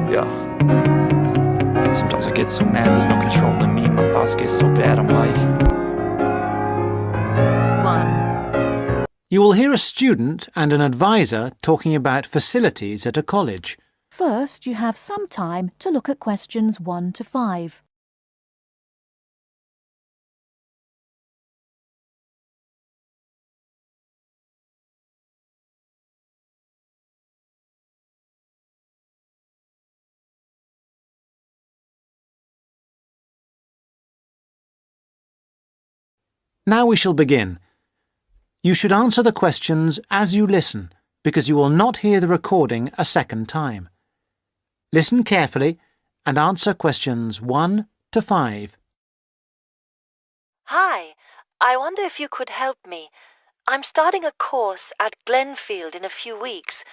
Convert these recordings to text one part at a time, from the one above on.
Yeah. Sometimes I get so mad, there's no controlling me. My thoughts get so bad, I'm like... 1. You will hear a student and an advisor talking about facilities at a college. First, you have some time to look at questions 1 to 5. Now we shall begin. You should answer the questions as you listen, because you will not hear the recording a second time. Listen carefully and answer questions 1 to 5. Hi, I wonder if you could help me. I'm starting a course at Glenfield in a few weeks.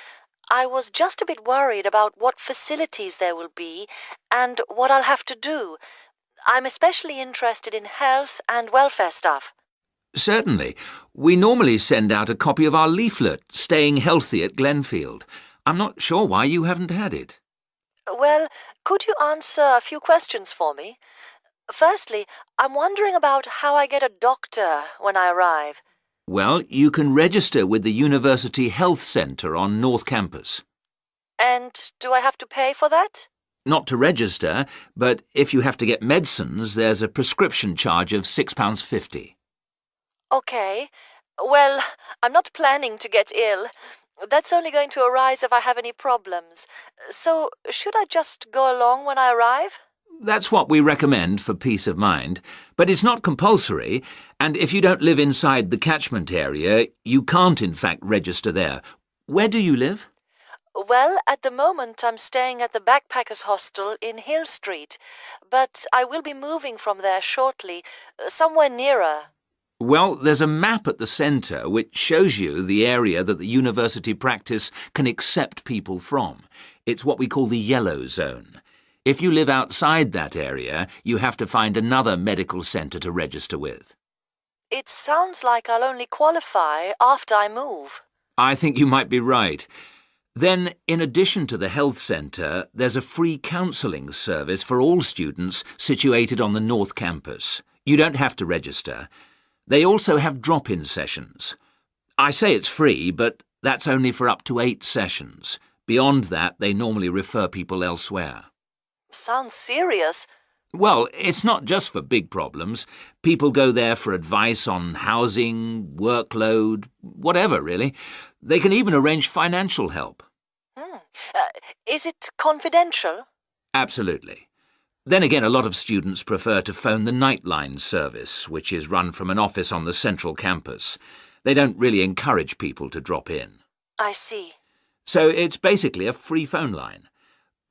I was just a bit worried about what facilities there will be and what I'll have to do. I'm especially interested in health and welfare stuff. Certainly. We normally send out a copy of our leaflet, Staying Healthy at Glenfield. I'm not sure why you haven't had it. Well, could you answer a few questions for me? Firstly, I'm wondering about how I get a doctor when I arrive. Well, you can register with the University Health Centre on North Campus. And do I have to pay for that? Not to register, but if you have to get medicines, there's a prescription charge of £6.50. Okay. Well, I'm not planning to get ill. That's only going to arise if I have any problems. So, should I just go along when I arrive? That's what we recommend for peace of mind, but it's not compulsory, and if you don't live inside the catchment area, you can't in fact register there. Where do you live? Well, at the moment I'm staying at the Backpackers Hostel in Hill Street, but I will be moving from there shortly, somewhere nearer. Well, there's a map at the centre which shows you the area that the university practice can accept people from. It's what we call the yellow zone. If you live outside that area, you have to find another medical centre to register with. It sounds like I'll only qualify after I move. I think you might be right. Then, in addition to the health centre, there's a free counselling service for all students situated on the North Campus. You don't have to register. They also have drop-in sessions. I say it's free, but that's only for up to 8 sessions. Beyond that, they normally refer people elsewhere. Sounds serious. Well, it's not just for big problems. People go there for advice on housing, workload, whatever, really. They can even arrange financial help. Is it confidential? Absolutely. Then again, a lot of students prefer to phone the Nightline service, which is run from an office on the central campus. They don't really encourage people to drop in. I see. So it's basically a free phone line.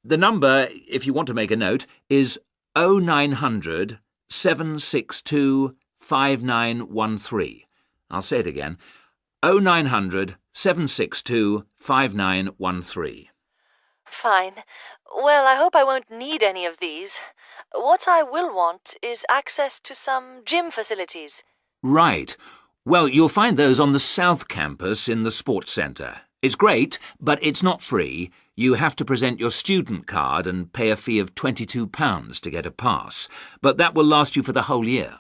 The number, if you want to make a note, is 0900 762 5913. I'll say it again. 0900 762 5913. Fine. Well, I hope I won't need any of these. What I will want is access to some gym facilities. Right. Well, you'll find those on the South Campus in the Sports Centre. It's great, but it's not free. You have to present your student card and pay a fee of £22 to get a pass. But that will last you for the whole year.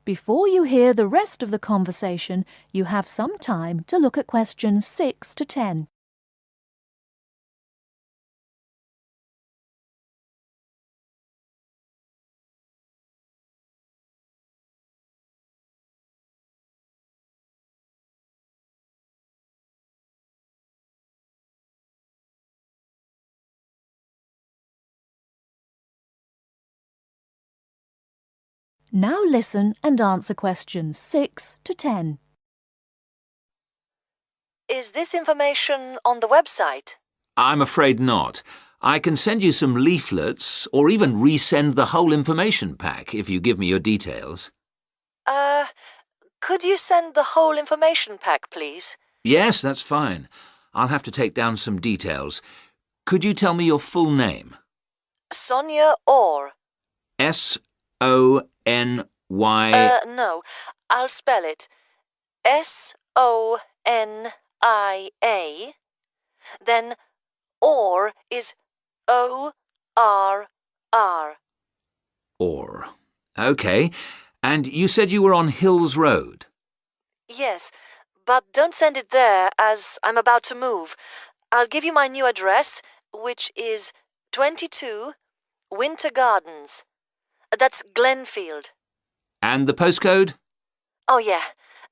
Before you hear the rest of the conversation, you have some time to look at questions 6 to 10. Now listen and answer questions 6 to 10. Is this information on the website? I'm afraid not. I can send you some leaflets or even resend the whole information pack if you give me your details. Could you send the whole information pack, please? Yes, that's fine. I'll have to take down some details. Could you tell me your full name? Sonia Orr. S-O-N-Y-A. Y... No. I'll spell it. SONIA. Then or is ORR. Or. OK. And you said you were on Hills Road? Yes, but don't send it there as I'm about to move. I'll give you my new address, which is 22 Winter Gardens. That's Glenfield. And the postcode? Oh, yeah.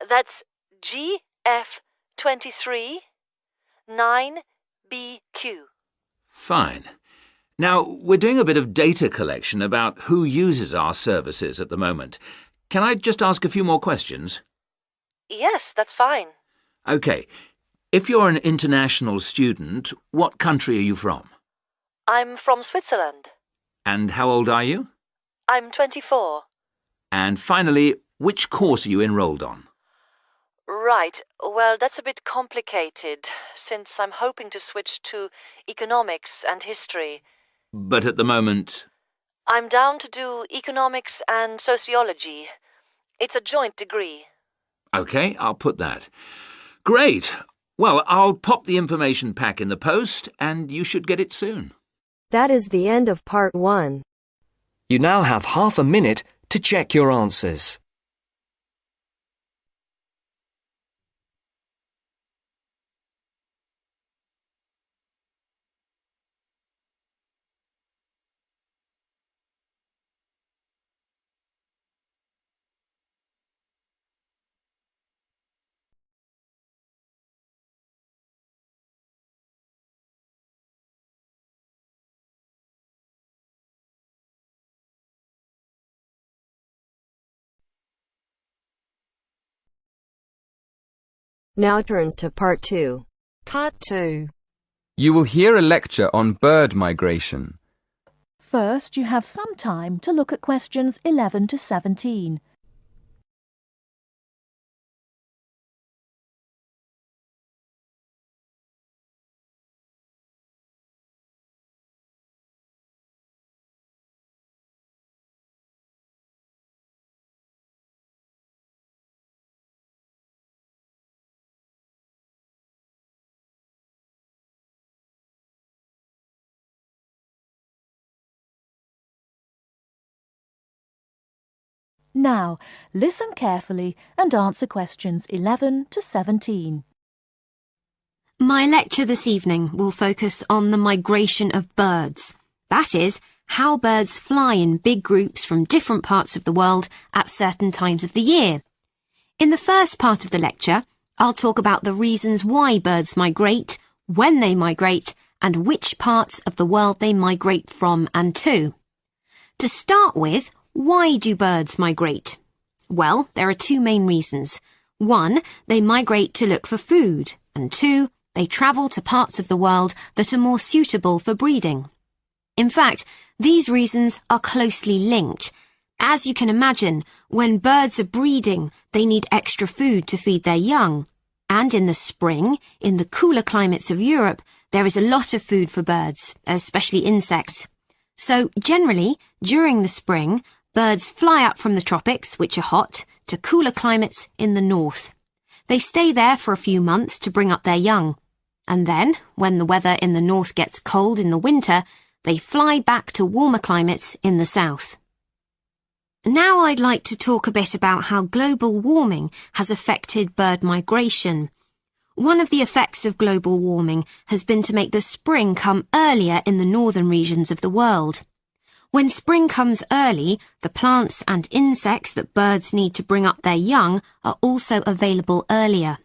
That's GF23 9BQ. Fine. Now, we're doing a bit of data collection about who uses our services at the moment. Can I just ask a few more questions? Yes, that's fine. OK. If you're an international student, what country are you from? I'm from Switzerland. And how old are you? I'm 24. And finally, which course are you enrolled on? Right. Well, that's a bit complicated, since I'm hoping to switch to economics and history. But at the moment... I'm down to do economics and sociology. It's a joint degree. OK, I'll put that. Great. Well, I'll pop the information pack in the post, and you should get it soon. That is the end of part 1. You now have half a minute to check your answers. Now turns to part 2. Part 2. You will hear a lecture on bird migration. First, you have some time to look at questions 11 to 17. Now, listen carefully and answer questions 11 to 17. My lecture this evening will focus on the migration of birds. That is, how birds fly in big groups from different parts of the world at certain times of the year. In the first part of the lecture, I'll talk about the reasons why birds migrate, when they migrate, and which parts of the world they migrate from and to. To start with, why do birds migrate? Well, there are two main reasons. 1, they migrate to look for food, and 2, they travel to parts of the world that are more suitable for breeding. In fact, these reasons are closely linked. As you can imagine, when birds are breeding, they need extra food to feed their young. And in the spring, in the cooler climates of Europe, there is a lot of food for birds, especially insects. So, generally, during the spring, birds fly up from the tropics, which are hot, to cooler climates in the north. They stay there for a few months to bring up their young. And then, when the weather in the north gets cold in the winter, they fly back to warmer climates in the south. Now I'd like to talk a bit about how global warming has affected bird migration. One of the effects of global warming has been to make the spring come earlier in the northern regions of the world. When spring comes early, the plants and insects that birds need to bring up their young are also available earlier.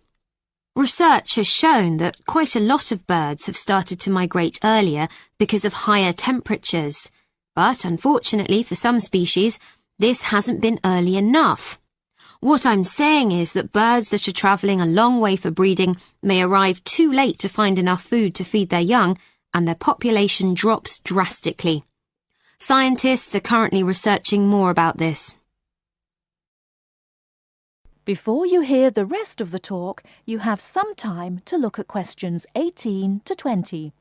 Research has shown that quite a lot of birds have started to migrate earlier because of higher temperatures. But unfortunately for some species, this hasn't been early enough. What I'm saying is that birds that are travelling a long way for breeding may arrive too late to find enough food to feed their young, and their population drops drastically. Scientists are currently researching more about this. Before you hear the rest of the talk, you have some time to look at questions 18 to 20.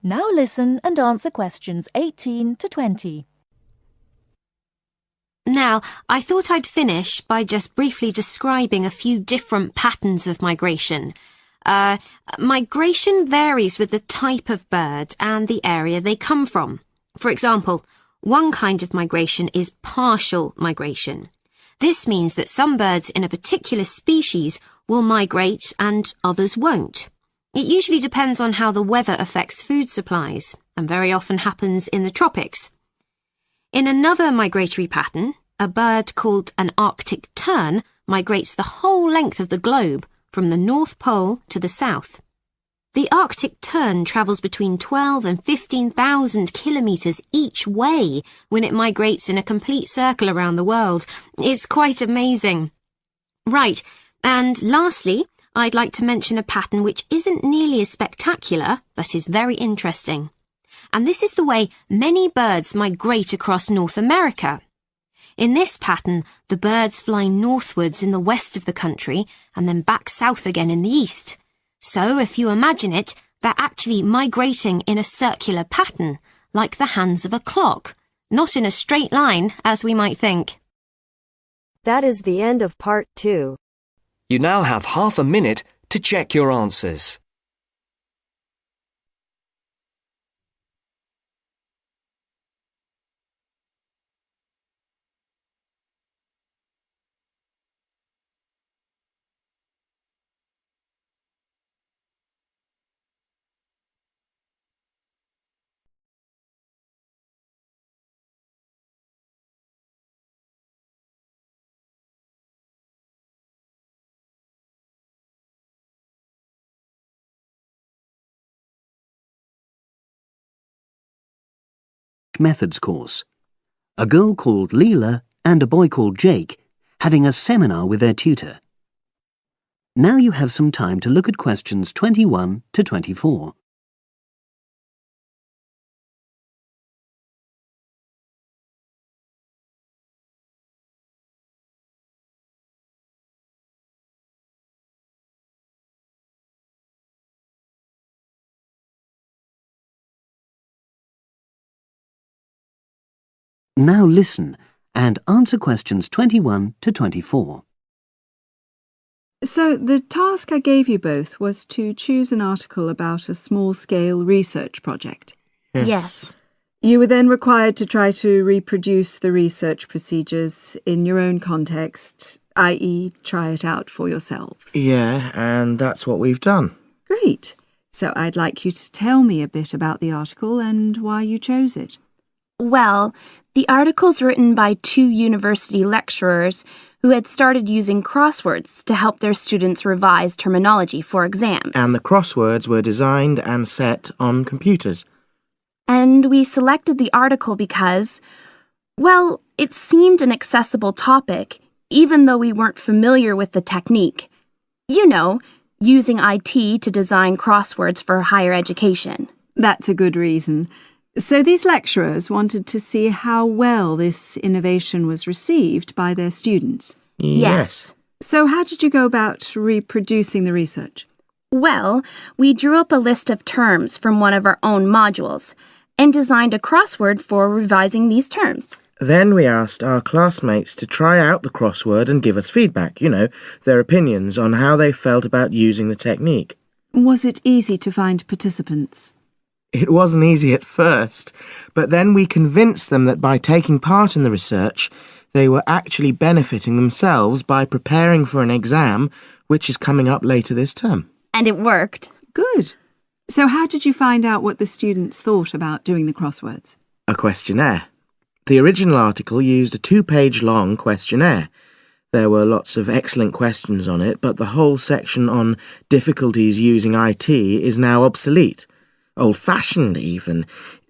Now listen and answer questions 18 to 20. Now, I thought I'd finish by just briefly describing a few different patterns of migration. Migration varies with the type of bird and the area they come from. For example, one kind of migration is partial migration. This means that some birds in a particular species will migrate and others won't. It usually depends on how the weather affects food supplies, and very often happens in the tropics. In another migratory pattern, a bird called an Arctic tern migrates the whole length of the globe, from the North Pole to the South. The Arctic tern travels between 12 and 15,000 kilometres each way when it migrates in a complete circle around the world. It's quite amazing. Right, and lastly, I'd like to mention a pattern which isn't nearly as spectacular, but is very interesting. And this is the way many birds migrate across North America. In this pattern, the birds fly northwards in the west of the country and then back south again in the east. So, if you imagine it, they're actually migrating in a circular pattern, like the hands of a clock, not in a straight line, as we might think. That is the end of part 2. You now have half a minute to check your answers. Methods course. A girl called Leela and a boy called Jake having a seminar with their tutor. Now you have some time to look at questions 21 to 24. Now listen and answer questions 21 to 24. So the task I gave you both was to choose an article about a small-scale research project. Yes. You were then required to try to reproduce the research procedures in your own context, i.e. try it out for yourselves. Yeah, and that's what we've done. Great. So I'd like you to tell me a bit about the article and why you chose it. Well, the article's written by 2 university lecturers who had started using crosswords to help their students revise terminology for exams. And the crosswords were designed and set on computers. And we selected the article because, well, it seemed an accessible topic, even though we weren't familiar with the technique. You know, using IT to design crosswords for higher education. That's a good reason. So these lecturers wanted to see how well this innovation was received by their students. Yes. So how did you go about reproducing the research? Well, we drew up a list of terms from one of our own modules and designed a crossword for revising these terms. Then we asked our classmates to try out the crossword and give us feedback, their opinions on how they felt about using the technique. Was it easy to find participants? It wasn't easy at first, but then we convinced them that by taking part in the research, they were actually benefiting themselves by preparing for an exam, which is coming up later this term. And it worked. Good. So how did you find out what the students thought about doing the crosswords? A questionnaire. The original article used a 2-page long questionnaire. There were lots of excellent questions on it, but the whole section on difficulties using IT is now obsolete. Old-fashioned even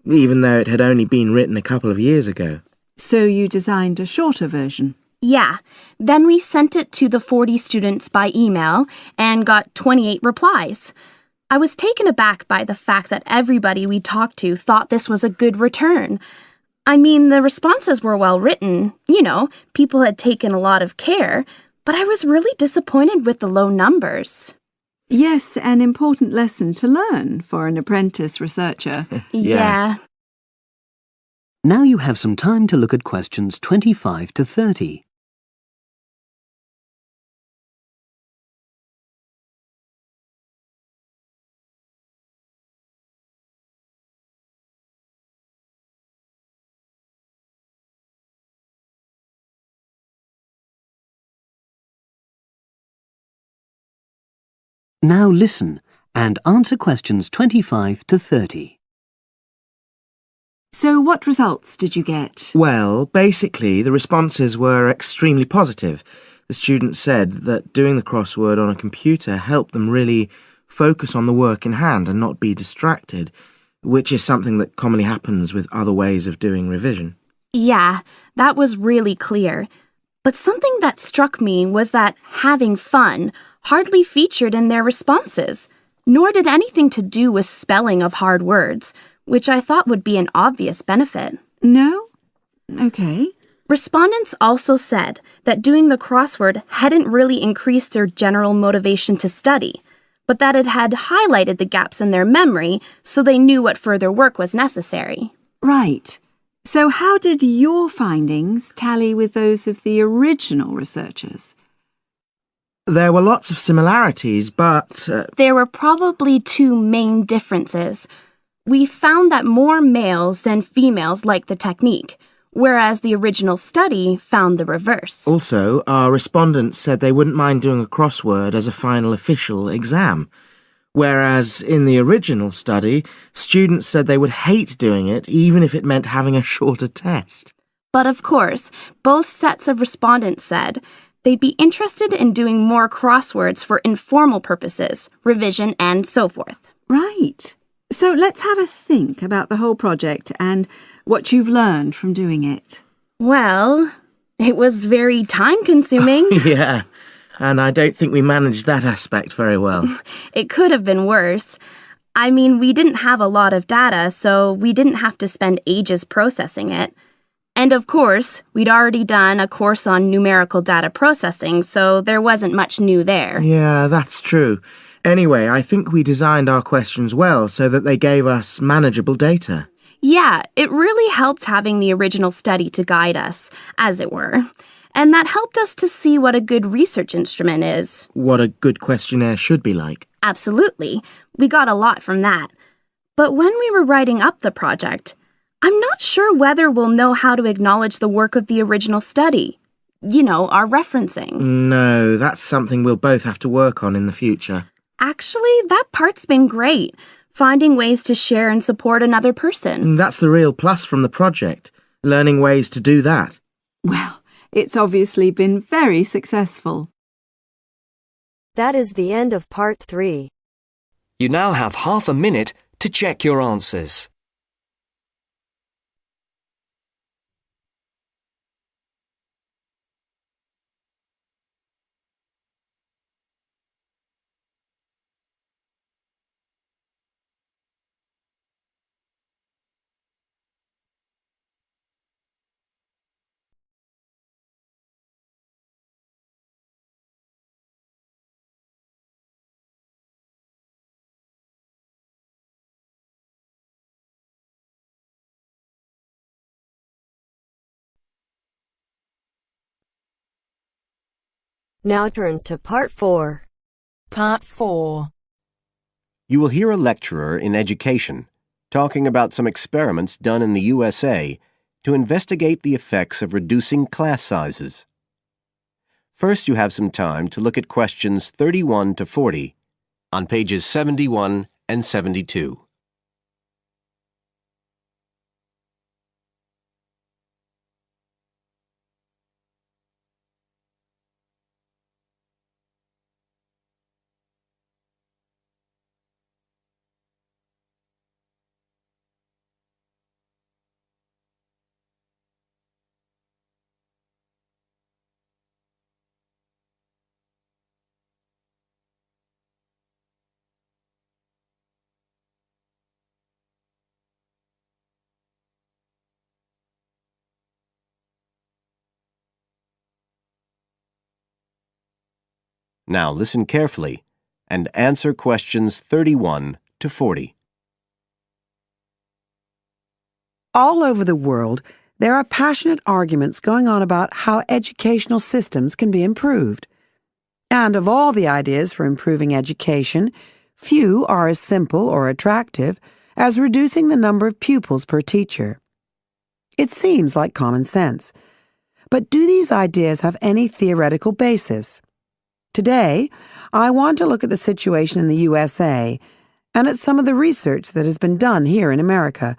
though it had only been written a couple of years ago. So you designed a shorter version? Yeah. Then we sent it to the 40 students by email and got 28 replies. I was taken aback by the fact that everybody we talked to thought this was a good return. I mean, the responses were well written. People had taken a lot of care, but I was really disappointed with the low numbers. Yes, an important lesson to learn for an apprentice researcher. Yeah. Now you have some time to look at questions 25 to 30. Now listen and answer questions 25 to 30. So what results did you get? Well, basically, the responses were extremely positive. The students said that doing the crossword on a computer helped them really focus on the work in hand and not be distracted, which is something that commonly happens with other ways of doing revision. Yeah, that was really clear. But something that struck me was that having fun hardly featured in their responses, nor did anything to do with spelling of hard words, which I thought would be an obvious benefit. No? Okay. Respondents also said that doing the crossword hadn't really increased their general motivation to study, but that it had highlighted the gaps in their memory so they knew what further work was necessary. Right. So how did your findings tally with those of the original researchers? There were lots of similarities, but... There were probably two main differences. We found that more males than females liked the technique, whereas the original study found the reverse. Also, our respondents said they wouldn't mind doing a crossword as a final official exam, whereas in the original study, students said they would hate doing it even if it meant having a shorter test. But of course, both sets of respondents said they'd be interested in doing more crosswords for informal purposes, revision, and so forth. Right. So let's have a think about the whole project and what you've learned from doing it. Well, it was very time-consuming. Yeah, and I don't think we managed that aspect very well. It could have been worse. I mean, we didn't have a lot of data, so we didn't have to spend ages processing it. And of course, we'd already done a course on numerical data processing, so there wasn't much new there. Yeah, that's true. Anyway, I think we designed our questions well so that they gave us manageable data. Yeah, it really helped having the original study to guide us, as it were. And that helped us to see what a good research instrument is. What a good questionnaire should be like. Absolutely. We got a lot from that. But when we were writing up the project, I'm not sure whether we'll know how to acknowledge the work of the original study. You know, our referencing. No, that's something we'll both have to work on in the future. Actually, that part's been great. Finding ways to share and support another person. That's the real plus from the project, learning ways to do that. Well, it's obviously been very successful. That is the end of part 3. You now have half a minute to check your answers. Now turns to part 4. Part 4. You will hear a lecturer in education talking about some experiments done in the USA to investigate the effects of reducing class sizes. First, you have some time to look at questions 31 to 40 on pages 71 and 72. Now listen carefully and answer questions 31 to 40. All over the world, there are passionate arguments going on about how educational systems can be improved. And of all the ideas for improving education, few are as simple or attractive as reducing the number of pupils per teacher. It seems like common sense. But do these ideas have any theoretical basis? Today, I want to look at the situation in the USA and at some of the research that has been done here in America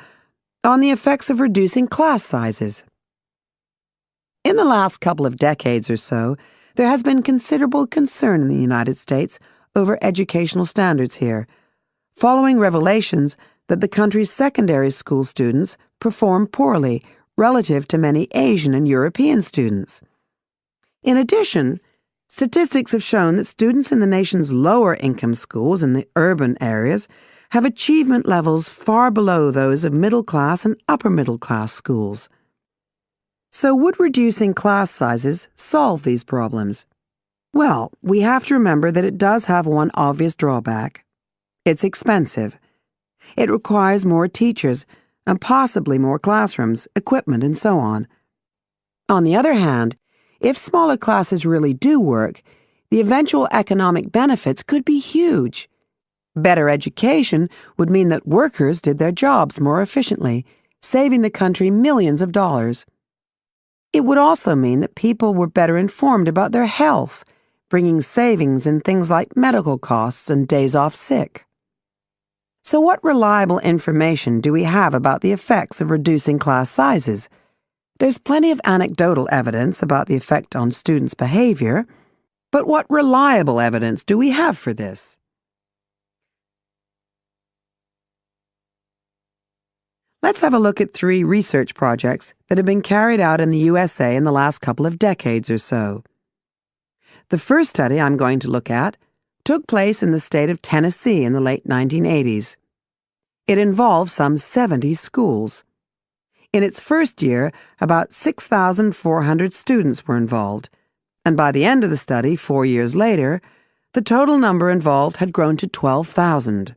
on the effects of reducing class sizes. In the last couple of decades or so, there has been considerable concern in the United States over educational standards here, following revelations that the country's secondary school students perform poorly relative to many Asian and European students. In addition, statistics have shown that students in the nation's lower income schools in the urban areas have achievement levels far below those of middle-class and upper-middle-class schools. So would reducing class sizes solve these problems? Well, we have to remember that it does have one obvious drawback. It's expensive. It requires more teachers and possibly more classrooms, equipment, and so on. On the other hand, if smaller classes really do work, the eventual economic benefits could be huge. Better education would mean that workers did their jobs more efficiently, saving the country millions of dollars. It would also mean that people were better informed about their health, bringing savings in things like medical costs and days off sick. So what reliable information do we have about the effects of reducing class sizes? There's plenty of anecdotal evidence about the effect on students' behavior, but what reliable evidence do we have for this? Let's have a look at 3 research projects that have been carried out in the USA in the last couple of decades or so. The first study I'm going to look at took place in the state of Tennessee in the late 1980s. It involved some 70 schools. In its first year, about 6,400 students were involved, and by the end of the study, 4 years later, the total number involved had grown to 12,000.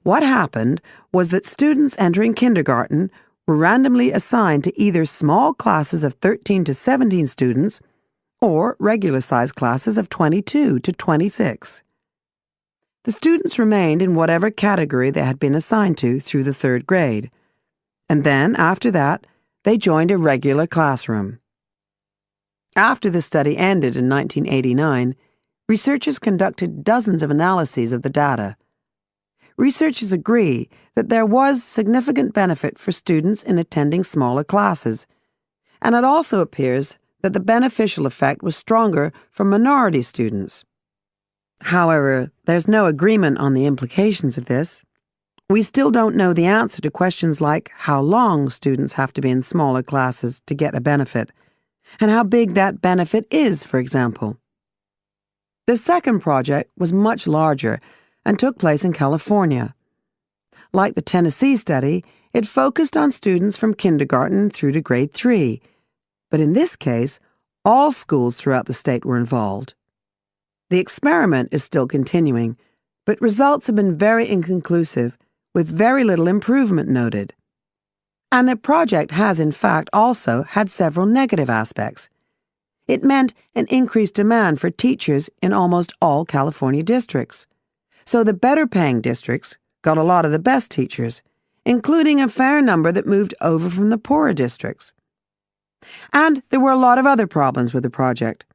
What happened was that students entering kindergarten were randomly assigned to either small classes of 13 to 17 students or regular-sized classes of 22 to 26. The students remained in whatever category they had been assigned to through the 3rd grade, and then, after that, they joined a regular classroom. After the study ended in 1989, researchers conducted dozens of analyses of the data. Researchers agree that there was significant benefit for students in attending smaller classes, and it also appears that the beneficial effect was stronger for minority students. However, there's no agreement on the implications of this. We still don't know the answer to questions like how long students have to be in smaller classes to get a benefit, and how big that benefit is, for example. The second project was much larger and took place in California. Like the Tennessee study, it focused on students from kindergarten through to grade 3, but in this case, all schools throughout the state were involved. The experiment is still continuing, but results have been very inconclusive, with very little improvement noted. And the project has, in fact, also had several negative aspects. It meant an increased demand for teachers in almost all California districts. So the better-paying districts got a lot of the best teachers, including a fair number that moved over from the poorer districts. And there were a lot of other problems with the project.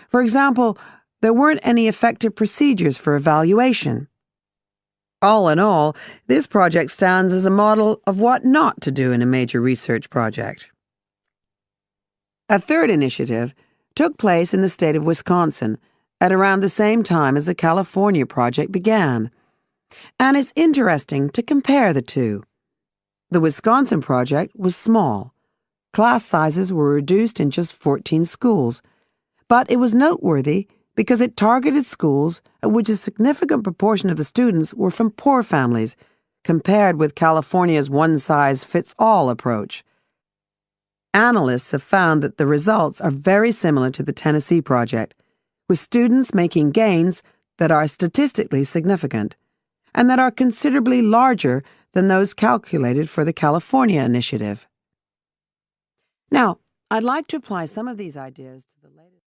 For example, there weren't any effective procedures for evaluation. All in all, this project stands as a model of what not to do in a major research project. A third initiative took place in the state of Wisconsin at around the same time as the California project began, and it's interesting to compare the two. The Wisconsin project was small. Class sizes were reduced in just 14 schools, but it was noteworthy because it targeted schools at which a significant proportion of the students were from poor families, compared with California's one-size-fits-all approach. Analysts have found that the results are very similar to the Tennessee project, with students making gains that are statistically significant, and that are considerably larger than those calculated for the California Initiative. Now, I'd like to apply some of these ideas to the latest